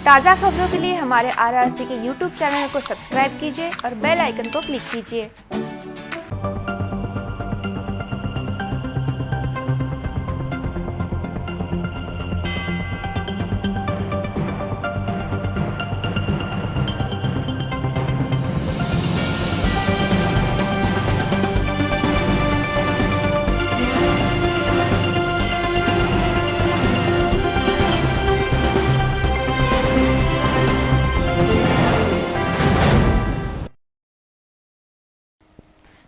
ताज़ा खबरों के लिए हमारे आरआरसी के यूट्यूब चैनल को सब्सक्राइब कीजिए और बेल आइकन को क्लिक कीजिए।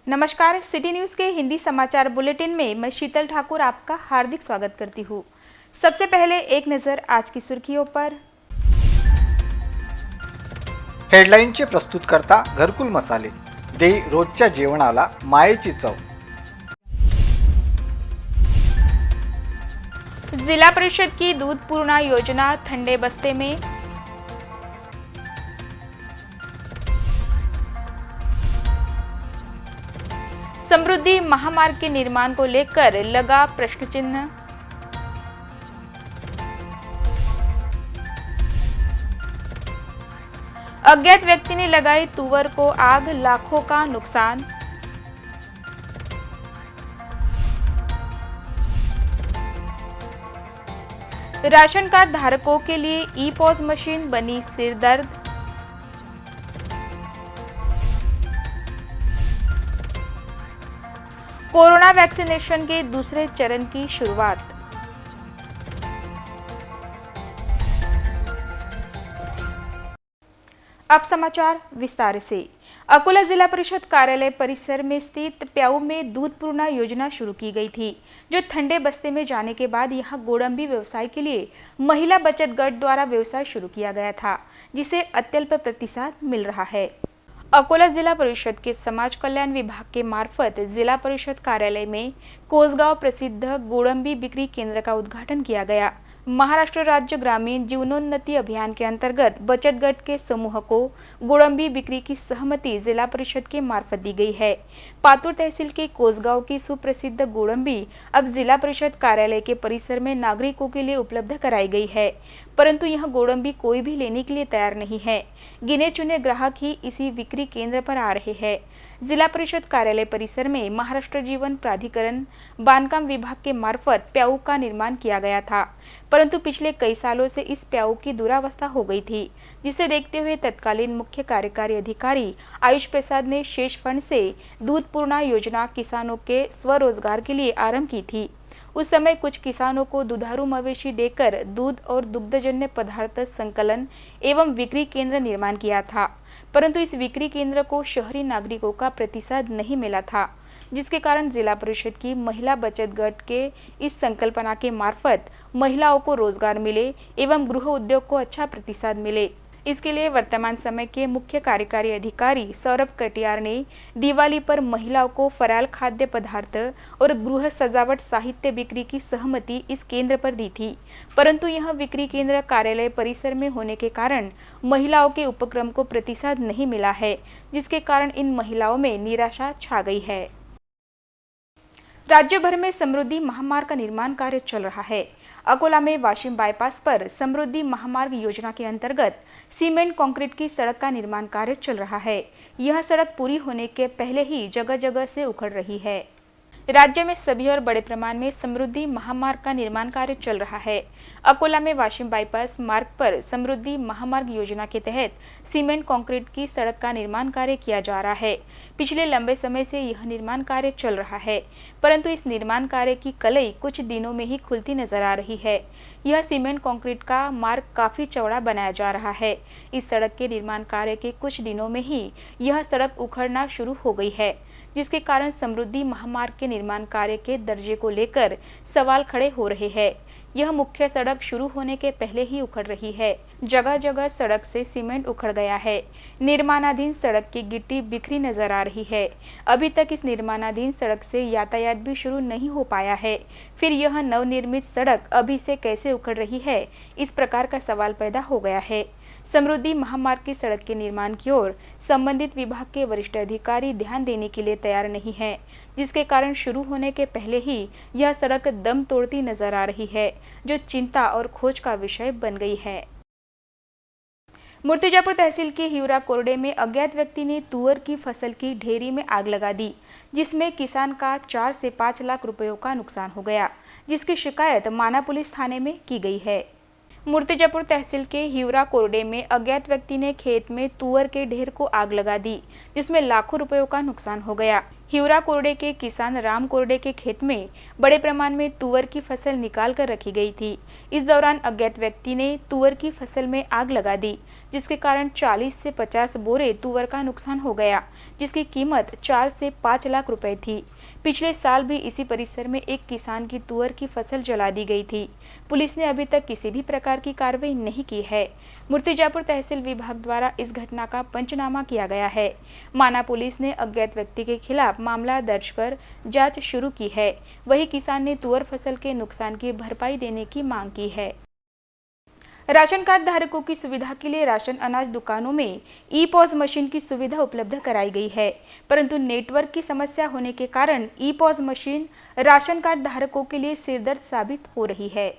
नमस्कार, सिटी न्यूज़ के हिंदी समाचार बुलेटिन में मैं शीतल ठाकुर आपका हार्दिक स्वागत करती हूँ। सबसे पहले एक नजर आज की सुर्खियों पर। हेडलाईनचे प्रस्तुतकर्ता घरकुल मसाले दे रोजच्या जेवणाला मायेची चव। जिला परिषद की दूध पूर्णा योजना ठंडे बस्ते में। समृद्धि महामार्ग के निर्माण को लेकर लगा प्रश्न चिन्ह। अज्ञात व्यक्ति ने लगाई तुवर को आग, लाखों का नुकसान। राशन कार्ड धारकों के लिए ई पॉस मशीन बनी सिरदर्द। कोरोना वैक्सीनेशन के दूसरे चरण की शुरुआत। अब समाचार विस्तार से। अकोला जिला परिषद कार्यालय परिसर में स्थित प्याऊ में दूध पूर्णा योजना शुरू की गई थी, जो ठंडे बस्ते में जाने के बाद यहां गोडंबी व्यवसाय के लिए महिला बचत गट द्वारा व्यवसाय शुरू किया गया था, जिसे अत्यल्प प्रतिसाद मिल रहा है। अकोला जिला परिषद के समाज कल्याण विभाग के मार्फत जिला परिषद कार्यालय में कोसगांव प्रसिद्ध गोडंबी बिक्री केंद्र का उद्घाटन किया गया। महाराष्ट्र राज्य ग्रामीण जीवनोन्नति अभियान के अंतर्गत बचत गट के समूह को गोडंबी बिक्री की सहमति जिला परिषद के मार्फत दी गई है। पातूर तहसील के कोसगांव की सुप्रसिद्ध गोडंबी अब जिला परिषद कार्यालय के परिसर में नागरिकों के लिए उपलब्ध कराई गई है, परंतु यह गोडंबी कोई भी लेने के लिए तैयार नहीं है। गिने चुने ग्राहक ही इसी बिक्री केंद्र पर आ रहे हैं। जिला परिषद कार्यालय परिसर में महाराष्ट्र जीवन प्राधिकरण बांधकाम विभाग के मार्फत प्याऊ का निर्माण किया गया था, परंतु पिछले कई सालों से इस प्याऊ की दुरावस्था हो गई थी, जिसे देखते हुए तत्कालीन मुख्य कार्यकारी अधिकारी आयुष प्रसाद ने शेष फंड से दूध पूर्णा योजना किसानों के स्वरोजगार के लिए आरंभ की थी। उस समय कुछ किसानों को दुधारू मवेशी देकर दूध और दुग्धजन्य पदार्थ संकलन एवं बिक्री केंद्र निर्माण किया था, परंतु इस बिक्री केंद्र को शहरी नागरिकों का प्रतिसाद नहीं मिला था, जिसके कारण जिला परिषद की महिला बचत गट के इस संकल्पना के मार्फत महिलाओं को रोजगार मिले एवं गृह उद्योग को अच्छा प्रतिसाद मिले। इसके लिए वर्तमान समय के मुख्य कार्यकारी अधिकारी सौरभ कटियार ने दिवाली पर महिलाओं को फराल खाद्य पदार्थ और गृह सजावट साहित्य बिक्री की सहमति इस केंद्र पर दी थी, परंतु यह बिक्री केंद्र कार्यालय परिसर में होने के कारण महिलाओं के उपक्रम को प्रतिसाद नहीं मिला है, जिसके कारण इन महिलाओं में निराशा छा गई है। राज्य भर में समृद्धि महामार्ग का निर्माण कार्य चल रहा है। अकोला में वाशिम बाईपास पर समृद्धि महामार्ग योजना के अंतर्गत सीमेंट कंक्रीट की सड़क का निर्माण कार्य चल रहा है। यह सड़क पूरी होने के पहले ही जगह जगह से उखड़ रही है। राज्य में सभी और बड़े पैमाने में समृद्धि महामार्ग का निर्माण कार्य चल रहा है। अकोला में वाशिम बाईपास मार्ग पर समृद्धि महामार्ग योजना के तहत सीमेंट कंक्रीट की सड़क का निर्माण कार्य किया जा रहा है। पिछले लंबे समय से यह निर्माण कार्य चल रहा है, परंतु इस निर्माण कार्य की कलई कुछ दिनों में ही खुलती नजर आ रही है। यह सीमेंट कंक्रीट का मार्ग काफी चौड़ा बनाया जा रहा है। इस सड़क के निर्माण कार्य के कुछ दिनों में ही यह सड़क उखड़ना शुरू हो गई है, जिसके कारण समृद्धि महामार्ग के निर्माण कार्य के दर्जे को लेकर सवाल खड़े हो रहे हैं। यह मुख्य सड़क शुरू होने के पहले ही उखड़ रही है। जगह जगह सड़क से सीमेंट उखड़ गया है। निर्माणाधीन सड़क की गिट्टी बिखरी नजर आ रही है। अभी तक इस निर्माणाधीन सड़क से यातायात भी शुरू नहीं हो पाया है, फिर यह नवनिर्मित सड़क अभी से कैसे उखड़ रही है, इस प्रकार का सवाल पैदा हो गया है। समृद्धि महामार्ग की सड़क के निर्माण की ओर संबंधित विभाग के वरिष्ठ अधिकारी ध्यान देने के लिए तैयार नहीं है, जिसके कारण शुरू होने के पहले ही यह सड़क दम तोड़ती नजर आ रही है, जो चिंता और खोज का विषय बन गई है। मूर्तिजापुर तहसील के हिवरा कोरडे में अज्ञात व्यक्ति ने तुअर की फसल की ढेरी में आग लगा दी, जिसमें किसान का 4 से 5 लाख रुपयों का नुकसान हो गया, जिसकी शिकायत माना पुलिस थाने में की गई है। मूर्तिजापुर तहसील के हिवरा कोरडे में अज्ञात व्यक्ति ने खेत में तुअर के ढेर को आग लगा दी, जिसमें लाखों रुपयों का नुकसान हो गया। हिवरा कोरडे के किसान राम कोरडे के खेत में बड़े पैमाने में तुअर की फसल निकाल कर रखी गई थी। इस दौरान अज्ञात व्यक्ति ने तुअर की फसल में आग लगा दी, जिसके कारण 40 से 50 बोरे तुअर का नुकसान हो गया, जिसकी कीमत 4 से 5 लाख रुपए थी। पिछले साल भी इसी परिसर में एक किसान की तुअर की फसल जला दी गई थी। पुलिस ने अभी तक किसी भी प्रकार की कार्रवाई नहीं की है। मूर्तिजापुर तहसील विभाग द्वारा इस घटना का पंचनामा किया गया है। माना पुलिस ने अज्ञात व्यक्ति के खिलाफ मामला दर्ज कर जांच शुरू की है। वहीं किसान ने तुअर फसल के नुकसान की भरपाई देने की मांग की है। राशन कार्ड धारकों की सुविधा के लिए राशन अनाज दुकानों में ई-पॉस मशीन की सुविधा उपलब्ध कराई गई है, परंतु नेटवर्क की समस्या होने के कारण ई-पॉस मशीन राशन कार्ड धारकों के लिए सिरदर्द साबित हो रही है।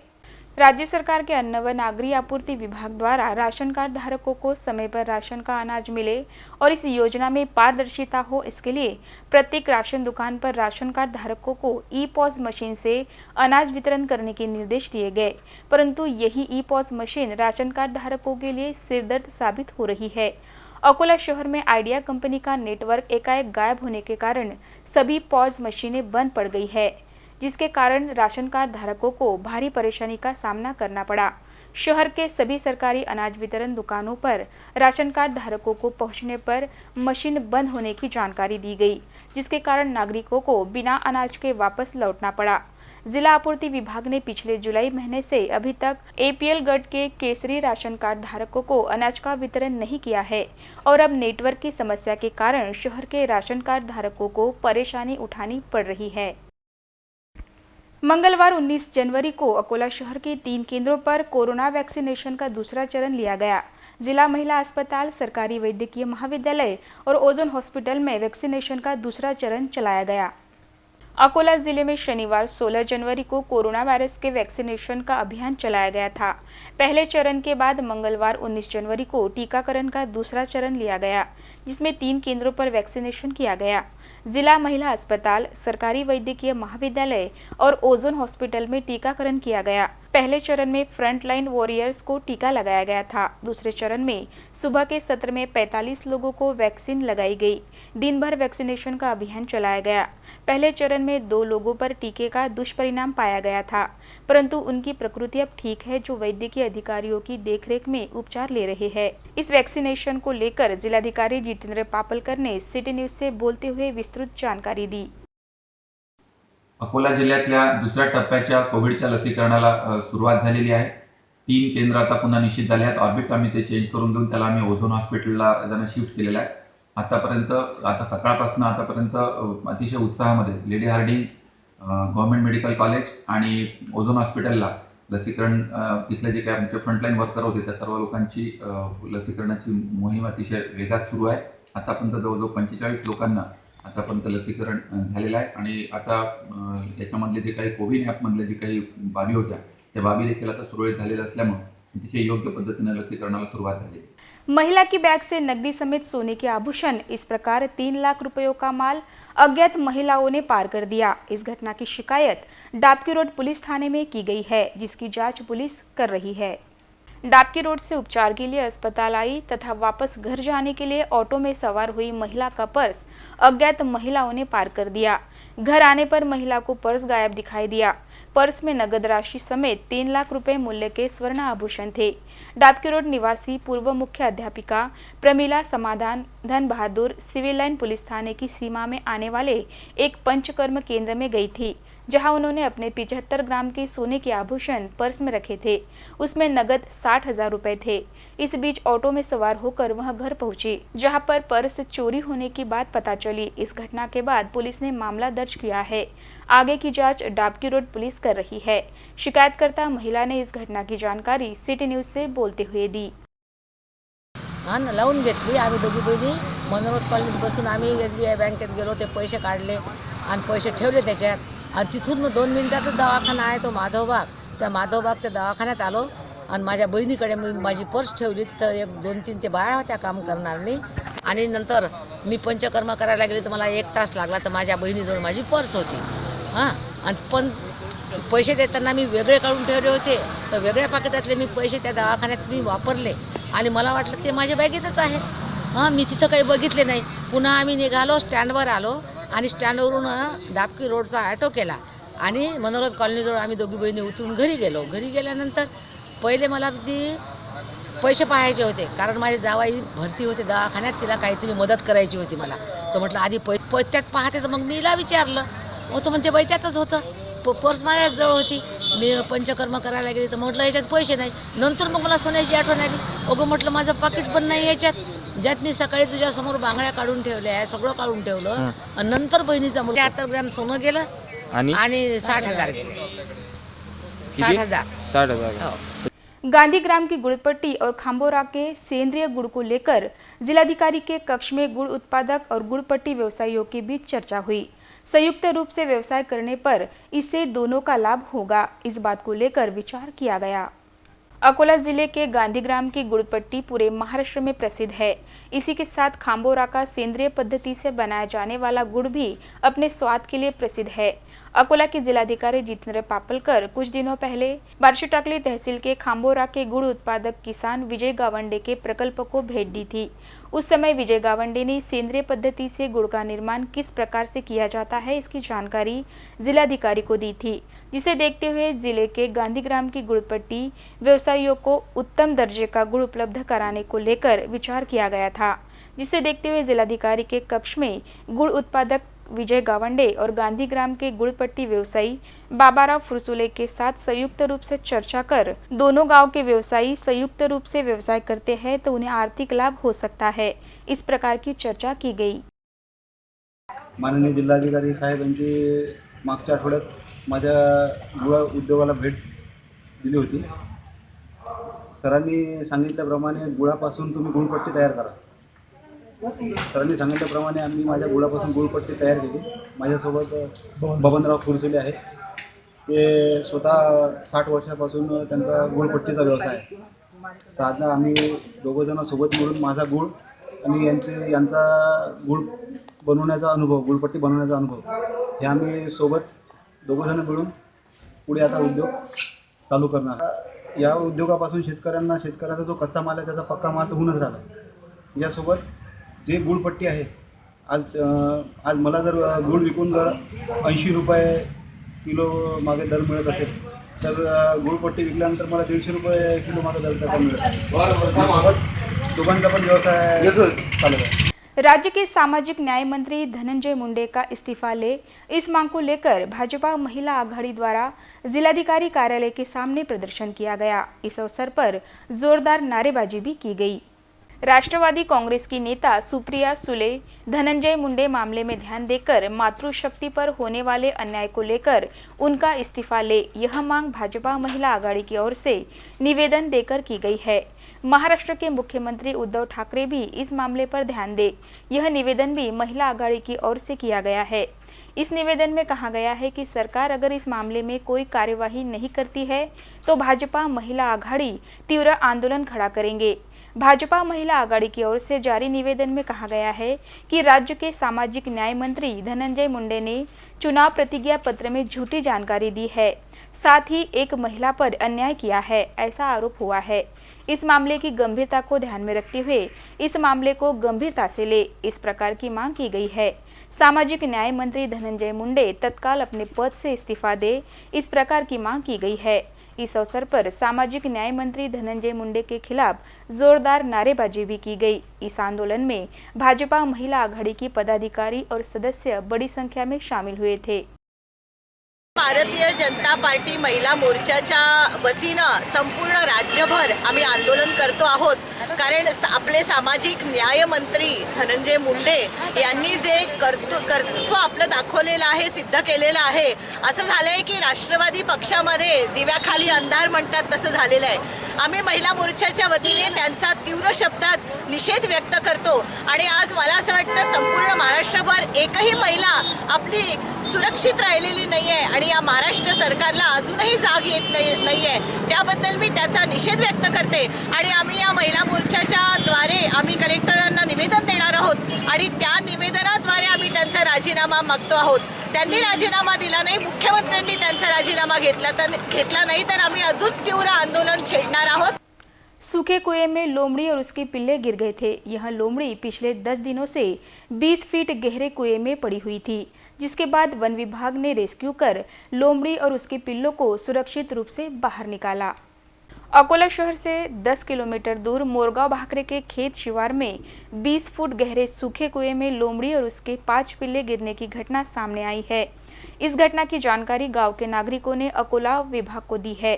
राज्य सरकार के अन्न व नागरिक आपूर्ति विभाग द्वारा राशन कार्ड धारकों को समय पर राशन का अनाज मिले और इस योजना में पारदर्शिता हो, इसके लिए प्रत्येक राशन दुकान पर राशन कार्ड धारकों को ई-पॉस मशीन से अनाज वितरण करने के निर्देश दिए गए, परंतु यही ई-पॉस मशीन राशन कार्ड धारकों के लिए सिरदर्द साबित हो रही है। अकोला शहर में आइडिया कंपनी का नेटवर्क एकाएक गायब होने के कारण सभी पॉस मशीनें बंद पड़ गई है, जिसके कारण राशन कार्ड धारकों को भारी परेशानी का सामना करना पड़ा। शहर के सभी सरकारी अनाज वितरण दुकानों पर राशन कार्ड धारकों को पहुंचने पर मशीन बंद होने की जानकारी दी गई, जिसके कारण नागरिकों को बिना अनाज के वापस लौटना पड़ा। जिला आपूर्ति विभाग ने पिछले जुलाई महीने से अभी तक APL गढ़ के केसरी राशन कार्ड धारकों को अनाज का वितरण नहीं किया है और अब नेटवर्क की समस्या के कारण शहर के राशन कार्ड धारकों को परेशानी उठानी पड़ रही है। मंगलवार 19 जनवरी को अकोला शहर के 3 केंद्रों पर कोरोना वैक्सीनेशन का दूसरा चरण लिया गया। जिला महिला अस्पताल, सरकारी वैद्यकीय महाविद्यालय और ओजोन हॉस्पिटल में वैक्सीनेशन का दूसरा चरण चलाया गया। अकोला जिले में शनिवार 16 जनवरी को कोरोना वायरस के वैक्सीनेशन का अभियान चलाया गया था। पहले चरण के बाद मंगलवार 19 जनवरी को टीकाकरण का दूसरा चरण लिया गया, जिसमें 3 केंद्रों पर वैक्सीनेशन किया गया। जिला महिला अस्पताल, सरकारी वैद्यकीय महाविद्यालय और ओजोन हॉस्पिटल में टीकाकरण किया गया। पहले चरण में फ्रंटलाइन वॉरियर्स को टीका लगाया गया था। दूसरे चरण में सुबह के सत्र में 45 लोगों को वैक्सीन लगाई गई। दिन भर वैक्सीनेशन का अभियान चलाया गया। पहले चरण में 2 लोगों पर टीके का दुष्परिणाम पाया गया था, परंतु उनकी प्रकृति अब ठीक है, जो वैद्यकीय अधिकारियों की देखरेख में उपचार ले रहे हैं। इस वैक्सीनेशन को लेकर जिलाधिकारी जितेंद्र पापलकर ने सिटी न्यूज से बोलते हुए विस्तृत जानकारी दी। अकोला जिल्ह्यातल्या दुसऱ्या टप्प्याच्या कोविडच्या लसीकरणाला सुरुवात झालेली आहे। 3 केंद्र आता पुन्हा निश्चित झाले आहेत। ऑर्बिट आम्ही ते चेंज करून देऊन त्याला आम्ही ओझोन हॉस्पिटलला जरा शिफ्ट केलेलं आहे। आतापर्यंत आता सकाळपासून आतापर्यंत अतिशय उत्साहामध्ये lady Hardinge, government medical college आणि ओझोन हॉस्पिटलला लसीकरण तिथले जे काही आमचे फ्रंटलाईन वर्कर होते त्या सर्व लोकांची लसीकरणाची मोहीम अतिशय वेगात सुरू आहे। आतापर्यंत जवळजवळ 45 लोकांना आतापर्यंत लसीकरण झालेलं आहे आणि आता याच्यामधले जे काही कोविन ॲपमधले जे काही बाबी होत्या त्या बाबी देखील आता सुरळीत झालेल्या असल्यामुळे अतिशय योग्य पद्धतीने लसीकरणाला सुरुवात झाली। महिला की बैग से नकदी समेत सोने के आभूषण, इस प्रकार 3 लाख रुपयों का माल अज्ञात महिलाओं ने पार कर दिया। इस घटना की शिकायत डाबकी रोड पुलिस थाने में की गई है, जिसकी जांच पुलिस कर रही है। डाबकी रोड से उपचार के लिए अस्पताल आई तथा वापस घर जाने के लिए ऑटो में सवार हुई महिला का पर्स अज्ञात महिलाओं ने पार कर दिया। घर आने पर महिला को पर्स गायब दिखाई दिया। पर्स में नगद राशि समेत 3 लाख रुपए मूल्य के स्वर्ण आभूषण थे। डाबकी रोड निवासी पूर्व मुख्य अध्यापिका प्रमिला समाधान धन बहादुर सिविल लाइन पुलिस थाने की सीमा में आने वाले एक पंचकर्म केंद्र में गई थी, जहां उन्होंने अपने 75 ग्राम के सोने के आभूषण पर्स में रखे थे। उसमें नगद 60,000 रुपए थे। इस बीच ऑटो में सवार होकर वह घर पहुंची, जहां पर पर्स चोरी होने की बात पता चली। इस घटना के बाद पुलिस ने मामला दर्ज किया है। आगे की जांच डाबकी रोड पुलिस कर रही है। शिकायतकर्ता महिला ने इस घटना की जानकारी सिटी न्यूज से बोलते हुए दी। लावून घेतली आम्ही दोघी बहिणी मनोरथ कॉलनीत बसून आम्ही SBI बँकेत गेलो, ते पैसे काढले आणि पैसे ठेवले त्याच्यात आणि तिथून मग 2 मिनिटाचा दवाखाना आहे तो माधवबाग, त्या माधवबागच्या दवाखान्यात आलो आणि माझ्या बहिणीकडे मी माझी पर्स ठेवली. तिथं 1-2-3 ते बाया होत्या काम करणाऱ्यांनी. आणि नंतर मी पंचकर्म करायला गेले तर मला 1 तास लागला. तर माझ्या बहिणीजवळ माझी पर्स होती. आणि पण पैसे देताना मी वेगळे काढून ठेवले होते. तर वेगळ्या पाकिटातले मी पैसे त्या दवाखान्यात मी वापरले आणि मला वाटलं ते माझ्या बॅगेतच आहे. मी तिथं काही बघितले नाही. पुन्हा आम्ही निघालो, स्टँडवर आलो आणि स्टँडवरून डाबकी रोडचा ॲटो केला आणि मनोरथ कॉलनीजवळ आम्ही दोघी बहिणी उतरून घरी गेलो. घरी गेल्यानंतर पहिले मला पैसे पाहायचे होते, कारण माझी जावाई भरती होते दवाखान्यात, तिला काहीतरी मदत करायची होती मला. तर म्हटलं आधी त्यात पाहते. तर मग मी हिला विचारलं. तो म्हणते बाई त्यातच होतं. पर्स माझ्याजवळ होती. मी पंचकर्म करायला गेली तर म्हटलं याच्यात पैसे नाही. नंतर मग मला सोन्याची आठवण आली. अगं म्हटलं माझं पाकिट पण नाही याच्यात, ज्यात मी सकाळी तुझ्यासमोर बांगड्या काढून ठेवल्या आहे, सगळं काढून ठेवलं. आणि नंतर बहिणीचा 73 ग्रॅम सोनं गेलं आणि 60,000 गेले. 60,000. हो. गांधीग्राम की गुड़पट्टी और खाम्बोरा के सेंद्रीय गुड़ को लेकर जिलाधिकारी के कक्ष में गुड़ उत्पादक और गुड़पट्टी व्यवसायियों के बीच चर्चा हुई। संयुक्त रूप से व्यवसाय करने पर इससे दोनों का लाभ होगा, इस बात को लेकर विचार किया गया। अकोला जिले के गांधीग्राम की गुड़पट्टी पूरे महाराष्ट्र में प्रसिद्ध है। इसी के साथ खाम्बोरा का सेंद्रीय पद्धति से बनाया जाने वाला गुड़ भी अपने स्वाद के लिए प्रसिद्ध है। अकोला के जिलाधिकारी जितेंद्र पापलकर कुछ दिनों पहले बार्शीटाकली तहसील के खाम्बोरा के गुड़ उत्पादक किसान विजय गावंडे के प्रकल्प को भेंट दी थी। उस समय विजय गावंडे ने सेंद्रीय पद्धति से गुड़ का निर्माण किस प्रकार से किया जाता है इसकी जानकारी जिलाधिकारी को दी थी, जिसे देखते हुए जिले के गांधीग्राम की गुड़पट्टी व्यवसायियों को उत्तम दर्जे का गुड़ उपलब्ध कराने को लेकर विचार किया गया था। जिसे देखते हुए जिलाधिकारी के कक्ष में गुड़ उत्पादक विजय गावंडे और गांधीग्राम के गुड़पट्टी व्यवसायी बाबाराव फुरसुले के साथ संयुक्त रूप से चर्चा कर दोनों गांव के व्यवसायी संयुक्त रूप से व्यवसाय करते हैं तो उन्हें आर्थिक लाभ हो सकता है, इस प्रकार की चर्चा की गई। माननीय जिल्हाधिकारी साहेब यांची मागच्या आठवड्यात माझ्या गुळ उद्योगाला भेट दिली होती। सरांनी सांगितल्याप्रमाणे गुळापासून तुम्ही गुळपट्टी तयार करा। सरांनी सांगितल्याप्रमाणे आम्ही माझ्या गुळापासून गुळपट्टी तयार केली। माझ्यासोबत बबनराव फुरसुले आहेत, ते स्वतः 60 वर्षापासून त्यांचा गुळपट्टीचा व्यवसाय आहे। तर आता आम्ही दोघंजण सोबत मिळून माझा गुळ आणि यांचा गुळ बनवण्याचा अनुभव, गुळपट्टी बनवण्याचा अनुभव हे आम्ही सोबत दोघंजण मिळून पुढे आता उद्योग चालू करणार। या उद्योगापासून शेतकऱ्याचा जो कच्चा माल आहे त्याचा पक्का माल तर होऊनच राहिला। यासोबत जे गुळपट्टी आहे, आज मला जर गुळ विकून जर 80 रुपये किलो मागे दर मिळत असेल तर गुळपट्टी विकल्यानंतर मला 150 रुपये किलो मागे दर त्याचा मिळत। दोघांचा पण व्यवसाय चालू आहे। राज्य के सामाजिक न्याय मंत्री धनंजय मुंडे का इस्तीफा ले, इस मांग को लेकर भाजपा महिला आघाड़ी द्वारा जिलाधिकारी कार्यालय के सामने प्रदर्शन किया गया। इस अवसर पर जोरदार नारेबाजी भी की गई। राष्ट्रवादी कांग्रेस की नेता सुप्रिया सुले धनंजय मुंडे मामले में ध्यान देकर मातृशक्ति पर होने वाले अन्याय को लेकर उनका इस्तीफा ले, यह मांग भाजपा महिला आघाड़ी की ओर से निवेदन देकर की गई है। महाराष्ट्र के मुख्यमंत्री उद्धव ठाकरे भी इस मामले पर ध्यान दे, यह निवेदन भी महिला आघाड़ी की ओर से किया गया है। इस निवेदन में कहा गया है कि सरकार अगर इस मामले में कोई कार्यवाही नहीं करती है तो भाजपा महिला आघाड़ी तीव्र आंदोलन खड़ा करेंगे। भाजपा महिला आघाड़ी की ओर से जारी निवेदन में कहा गया है कि राज्य के सामाजिक न्याय मंत्री धनंजय मुंडे ने चुनाव प्रतिज्ञा पत्र में झूठी जानकारी दी है, साथ ही एक महिला पर अन्याय किया है, ऐसा आरोप हुआ है। इस मामले की गंभीरता को ध्यान में रखते हुए इस मामले को गंभीरता से ले, इस प्रकार की मांग की गई है। सामाजिक न्याय मंत्री धनंजय मुंडे तत्काल अपने पद से इस्तीफा दे, इस प्रकार की मांग की गई है। इस अवसर पर सामाजिक न्याय मंत्री धनंजय मुंडे के खिलाफ जोरदार नारेबाजी भी की गई। इस आंदोलन में भाजपा महिला आघाड़ी की पदाधिकारी और सदस्य बड़ी संख्या में शामिल हुए थे। भारतीय जनता पार्टी महिला मोर्चाच्या वतीनं संपूर्ण राज्यभर आम्ही आंदोलन करतो आहोत, कारण आपले सामाजिक न्याय मंत्री धनंजय मुंडे यांनी जे कर्तृत्व आपलं दाखवलेलं आहे, सिद्ध केलेलं आहे। असं झालंय की राष्ट्रवादी पक्षामध्ये दिव्याखाली अंधार म्हणतात तसं झालेलं आहे। आम्ही महिला मोर्चाच्या वतीने त्यांचा तीव्र शब्दात निषेध व्यक्त करतो आणि आज मला असं वाटतं संपूर्ण महाराष्ट्रभर एकही महिला आपली सुरक्षित राहिलेली नाही आहे आणि या महाराष्ट्र सरकारला अजूनही जाग येत नाही आहे. त्याबद्दल मी त्याचा निषेध व्यक्त करते आणि आम्ही या महिला मोर्चाच्या द्वारे आम्ही कलेक्टरांना निवेदन देणार आहोत आणि त्या निवेदनाद्वारे आम्ही त्यांचा राजीनामा मागतो आहोत. त्यांनी राजीनामा दिला नाही, मुख्यमंत्र्यांनी त्यांचा राजीनामा घेतला नहीं तर आम्ही अजून तीव्र आंदोलन छेड़णार आहोत. सूखे कुएं में लोमड़ी और उसके पिल्ले गिर गए थे। यह लोमड़ी पिछले 10 दिनों से 20 फीट गहरे कुएं में पड़ी हुई थी, जिसके बाद वन विभाग ने रेस्क्यू कर लोमड़ी और उसके पिल्लों को सुरक्षित रूप से बाहर निकाला। अकोला शहर से 10 किलोमीटर दूर मोरगांव भाखरे के खेत शिवार में 20 फुट गहरे सूखे कुएं में लोमड़ी और उसके 5 पिल्ले गिरने की घटना सामने आई है। इस घटना की जानकारी गांव के नागरिकों ने अकोला विभाग को दी है,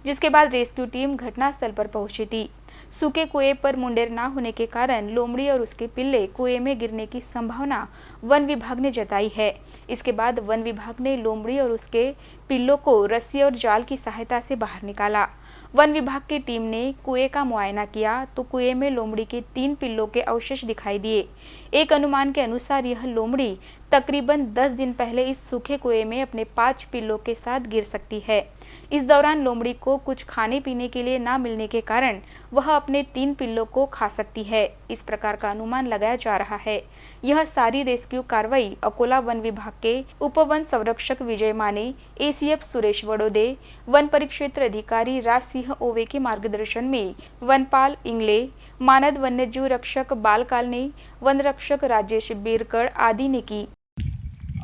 जिसके बाद रेस्क्यू टीम घटनास्थल पर पहुंची थी। सूखे कुएं पर मुंडेर ना होने के कारण लोमड़ी और उसके पिल्ले कुएं में गिरने की संभावना वन विभाग ने जताई है। इसके बाद वन विभाग ने लोमड़ी और उसके पिल्लों को रस्सी और जाल की सहायता से बाहर निकाला। वन विभाग की टीम ने कुएं का मुआयना किया तो कुएं में लोमड़ी के 3 पिल्लों के अवशेष दिखाई दिए। एक अनुमान के अनुसार यह लोमड़ी तकरीबन 10 दिन पहले इस सूखे कुएं में अपने 5 पिल्लों के साथ गिर सकती है। इस दौरान लोमड़ी को कुछ खाने पीने के लिए ना मिलने के कारण वह अपने 3 पिल्लों को खा सकती है। इस प्रकार का अनुमान लगाया जा रहा है। यह सारी रेस्क्यू कार्रवाई अकोला वन विभाग के उप वन संरक्षक विजय माने, एसीएफ सुरेश वडोदे, वन परिक्षेत्र अधिकारी राज सिंह ओवे के मार्गदर्शन में वनपाल इंगले, मानद वन्यजीव रक्षक बाल कालने, वन रक्षक राजेश बेरकड आदि ने की।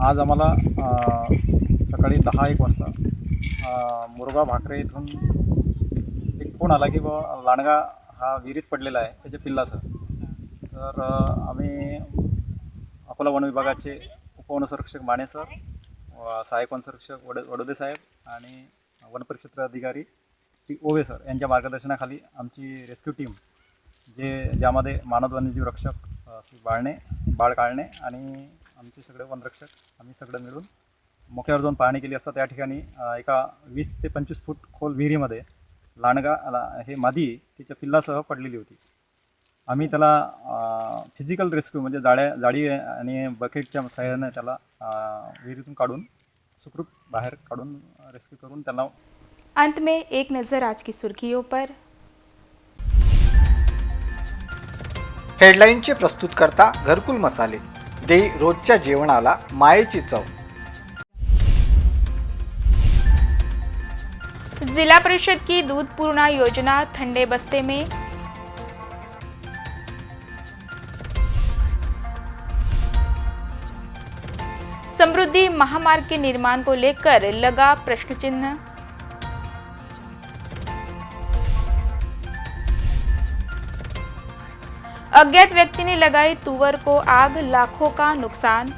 आज आम्हाला सकाळी 10-1 वाजता मोरगाव भाकरे इथून एक फोन आला की बाबा लांडगा हा विहिरीत पडलेला आहे त्याच्या पिल्लासह. तर आम्ही अकोला वन विभागाचे उपवनसंरक्षक माने सर, सहाय्यक वनसंरक्षक वडोदे साहेब आणि वनपरिक्षेत्र अधिकारी श्री ओवे सर यांच्या मार्गदर्शनाखाली आमची रेस्क्यू टीम ज्यामध्ये मानद वन्यजीव रक्षक श्री बाळ काळणे आणि आमचे सगळे वनरक्षक आम्ही सगळं मिळून मोक्यावर जाऊन पाहणी केली असता त्या ठिकाणी एका 20 ते 25 फूट खोल विहिरीमध्ये लांडगा हे मादी तिच्या पिल्लासह पडलेली होती. आम्ही त्याला फिजिकल रेस्क्यू म्हणजे जाळी आणि बकेटच्या सहाय्याने त्याला विहिरीतून काढून सुखरूप बाहेर काढून रेस्क्यू करून त्याला। अंत में एक नजर आज की सुर्खियों पर। हेडलाईनचे प्रस्तुतकर्ता घरकुल मसाले, दे रोजच्या जेवणाला मायेची चव। जिला परिषद की दूध पूर्णा योजना ठंडे बस्ते में। समृद्धि महामार्ग के निर्माण को लेकर लगा प्रश्न चिन्ह। अज्ञात व्यक्ति ने लगाई तुवर को आग, लाखों का नुकसान।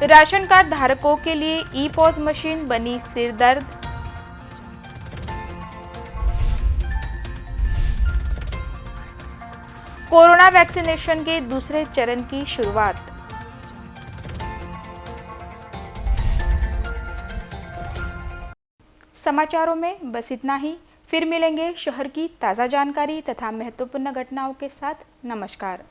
राशन कार्ड धारकों के लिए ई पॉज मशीन बनी सिरदर्द। कोरोना वैक्सीनेशन के दूसरे चरण की शुरुआत। समाचारों में बस इतना ही। फिर मिलेंगे शहर की ताज़ा जानकारी तथा महत्वपूर्ण घटनाओं के साथ। नमस्कार।